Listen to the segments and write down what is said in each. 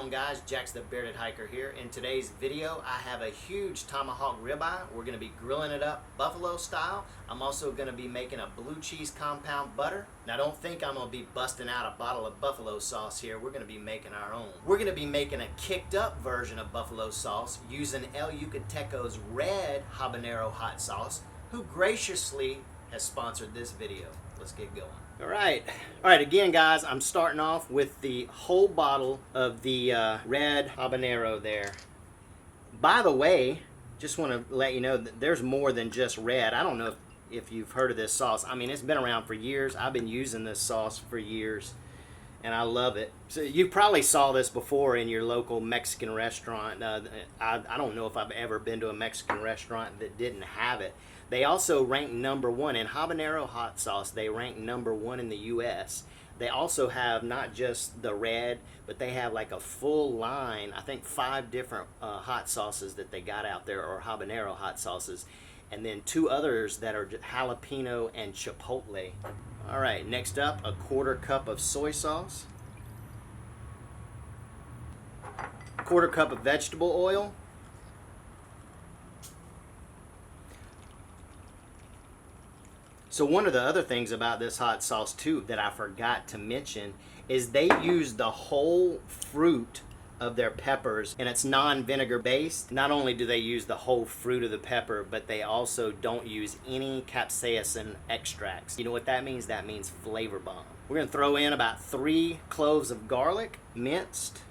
on, guys? Jack's the Bearded Hiker here. In today's video, I have a huge tomahawk ribeye. We're going to be grilling it up buffalo style. I'm also going to be making a blue cheese compound butter. Now, don't think I'm going to be busting out a bottle of buffalo sauce here. We're going to be making our own. We're going to be making a kicked up version of buffalo sauce using El Yucateco's red habanero hot sauce, who graciously has sponsored this video. Let's get going. All right, again, guys, I'm starting off with the whole bottle of the red habanero there. By the way, just want to let you know that there's more than just red. I don't know if you've heard of this sauce. I mean, it's been around for years. I've been using this sauce for years, and I love it. So you probably saw this before in your local Mexican restaurant. I don't know if I've ever been to a Mexican restaurant that didn't have it. They also rank #1 in habanero hot sauce. They rank #1 in the U.S. They also have not just the red, but they have like a full line, I think 5 different hot sauces that they got out there, or habanero hot sauces, and then 2 others that are jalapeno and chipotle. All right, next up, a 1/4 cup of soy sauce, 1/4 cup of vegetable oil, so one of the other things about this hot sauce too that I forgot to mention is they use the whole fruit of their peppers, and it's non-vinegar based. Not only do they use the whole fruit of the pepper, but they also don't use any capsaicin extracts. You know what that means? That means flavor bomb. We're gonna throw in about 3 cloves of garlic, minced,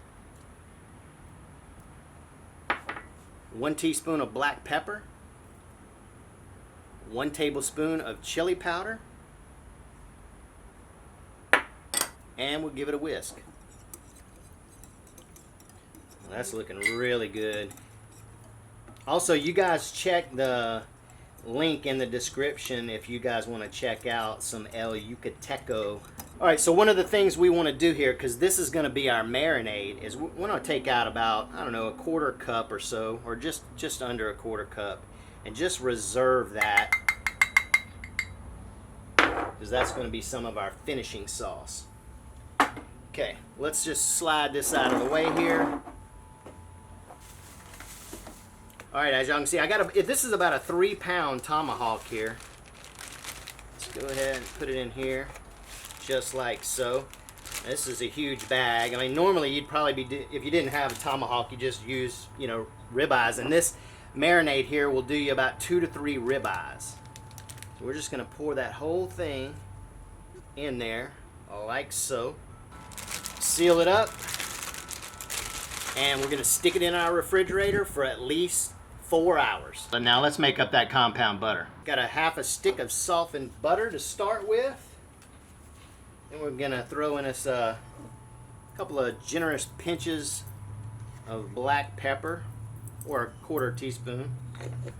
1 teaspoon of black pepper, 1 tablespoon of chili powder, and we'll give it a whisk. Well, that's looking really good. Also, you guys check the link in the description if you guys want to check out some El Yucateco. Alright, so one of the things we want to do here, because this is going to be our marinade, is we want to take out about, I don't know, a 1/4 cup or so, or just under a 1/4 cup, and just reserve that, because that's going to be some of our finishing sauce. Okay, let's just slide this out of the way here. Alright, as y'all can see, this is about a 3-pound tomahawk here. Let's go ahead and put it in here, just like so. This is a huge bag. I mean, normally you'd probably be, if you didn't have a tomahawk, you just use, you know, ribeyes, and this marinade here will do you about 2 to 3 ribeyes. So we're just going to pour that whole thing in there, like so. Seal it up, and we're going to stick it in our refrigerator for at least 4 hours. But now let's make up that compound butter. Got a 1/2 stick of softened butter to start with. And we're going to throw in us a couple of generous pinches of black pepper, or a 1/4 teaspoon.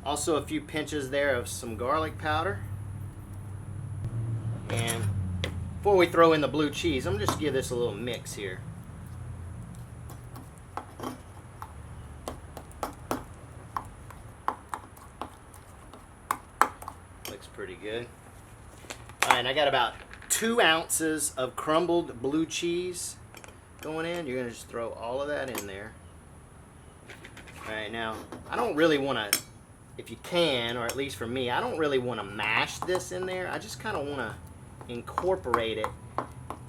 Also a few pinches there of some garlic powder. And before we throw in the blue cheese, I'm just give this a little mix here. Looks pretty good. Alright, I got about 2 ounces of crumbled blue cheese going in. You're going to just throw all of that in there. Alright, now, I don't really want to, if you can, or at least for me, I don't really want to mash this in there. I just kind of want to incorporate it,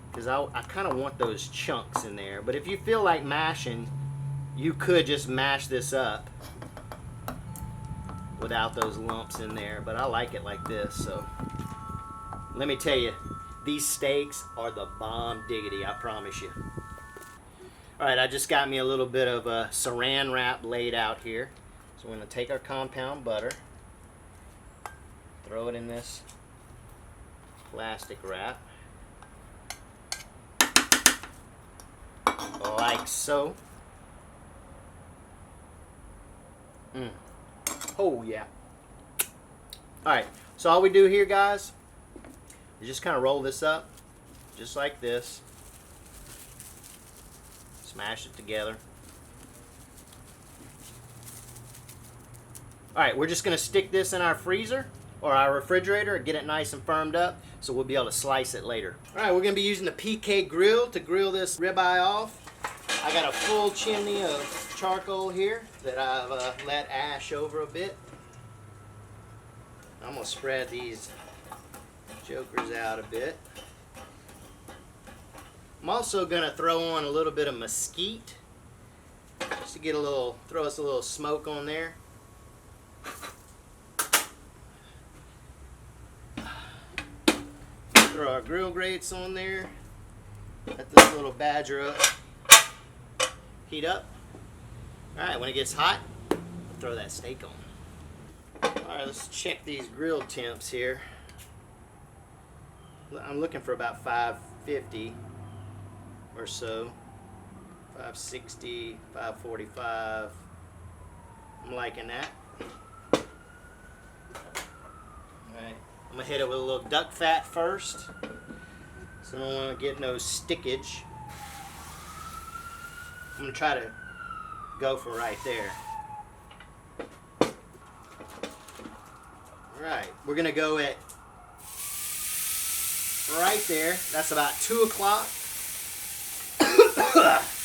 because I kind of want those chunks in there. But if you feel like mashing, you could just mash this up without those lumps in there. But I like it like this, so let me tell you, these steaks are the bomb diggity, I promise you. Alright, I just got me a little bit of a saran wrap laid out here. So we're going to take our compound butter, throw it in this plastic wrap, like so. Oh yeah. Alright, so all we do here, guys, is just kind of roll this up, just like this. Smash it together. Alright, we're just going to stick this in our freezer or our refrigerator and get it nice and firmed up, so we'll be able to slice it later. Alright, we're going to be using the PK grill to grill this ribeye off. I got a full chimney of charcoal here that I've let ash over a bit. I'm gonna spread these jokers out a bit. I'm also gonna throw on a little bit of mesquite just to get a little, throw us a little smoke on there. Throw our grill grates on there. Let this little badger up, heat up. All right, when it gets hot, throw that steak on. All right, let's check these grill temps here. I'm looking for about 550 or so. 560, 545. I'm liking that. Alright, I'm gonna hit it with a little duck fat first, so I don't want to get no stickage. I'm gonna try to go for right there. Alright, we're gonna go at right there. That's about 2 o'clock.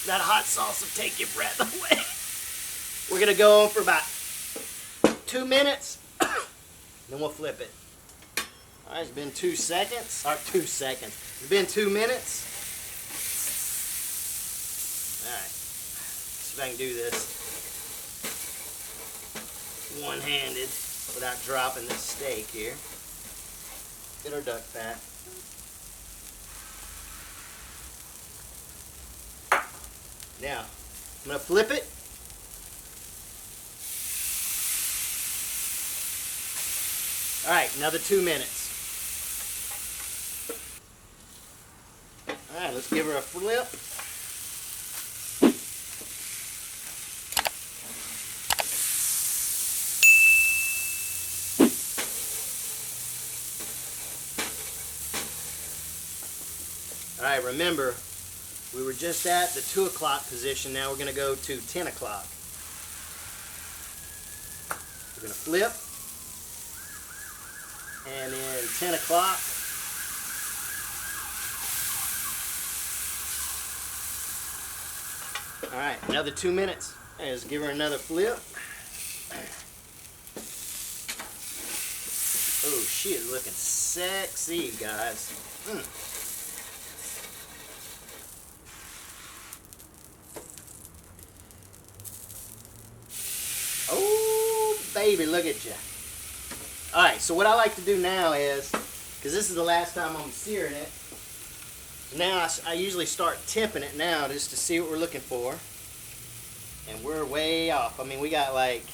That hot sauce will take your breath away. We're gonna go on for about 2 minutes, then we'll flip it. All right, it's been 2 seconds, or 2 seconds. It's been 2 minutes. All right, see if I can do this one-handed without dropping this steak here. Get our duck fat. Now, I'm going to flip it. All right, another 2 minutes. All right, let's give her a flip. All right, remember, we were just at the 2 o'clock position. Now we're going to go to 10 o'clock. We're going to flip. And then 10 o'clock. All right, another 2 minutes. Let's give her another flip. Oh, she is looking sexy, guys. Oh, baby, look at you. All right, so what I like to do now is, because this is the last time I'm searing it, now I usually start temping it now just to see what we're looking for. And we're way off. I mean, we got like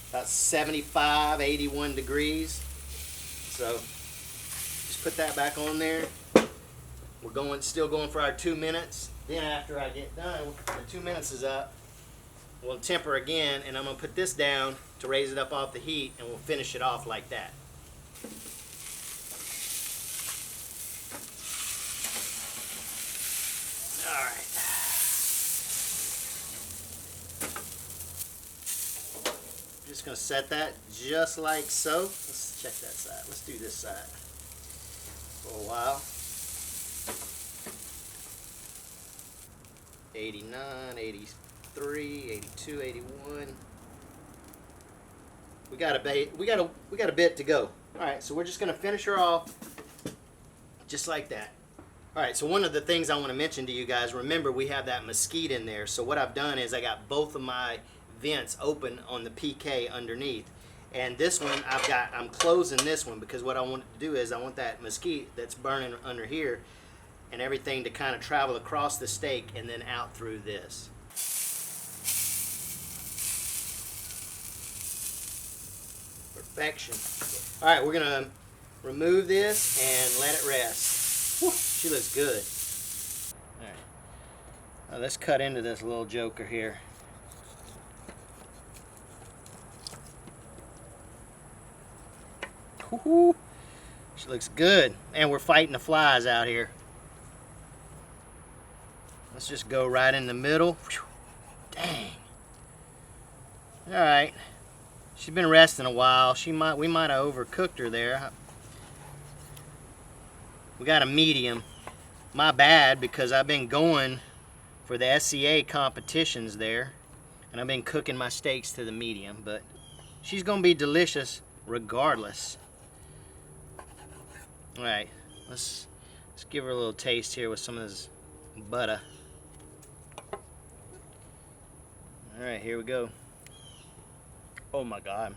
about 75, 81 degrees. So just put that back on there. We're still going for our 2 minutes. Then after I get done, the 2 minutes is up. We'll temper again, and I'm going to put this down to raise it up off the heat, and we'll finish it off like that. All right. Just going to set that just like so. Let's check that side. Let's do this side for a while. 89, 83, 82, 81. We got a bit to go. All right, so we're just going to finish her off just like that. All right, so one of the things I want to mention to you guys, remember we have that mesquite in there. So what I've done is I got both of my vents open on the PK underneath. And this one I'm closing this one because what I want to do is I want that mesquite that's burning under here and everything to kind of travel across the steak and then out through this. Perfection. All right, we're gonna remove this and let it rest. Whew, she looks good. All right, now let's cut into this little joker here. Woo-hoo. She looks good, and we're fighting the flies out here. Let's just go right in the middle. Whew. Dang. All right. She's been resting a while. We might have overcooked her there. We got a medium. My bad, because I've been going for the SCA competitions there, and I've been cooking my steaks to the medium, but she's gonna be delicious regardless. All right, let's give her a little taste here with some of this butter. All right, here we go. Oh my God.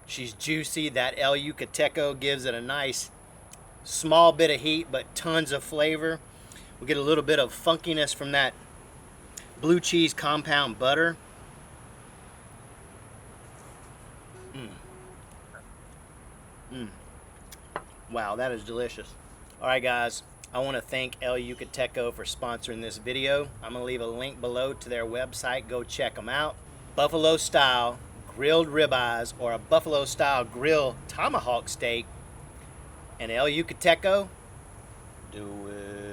She's juicy. That El Yucateco gives it a nice small bit of heat, but tons of flavor. We get a little bit of funkiness from that blue cheese compound butter. Wow, that is delicious. All right, guys, I want to thank El Yucateco for sponsoring this video. I'm going to leave a link below to their website. Go check them out. Buffalo style grilled ribeyes or a buffalo style grilled tomahawk steak and El Yucateco, do it.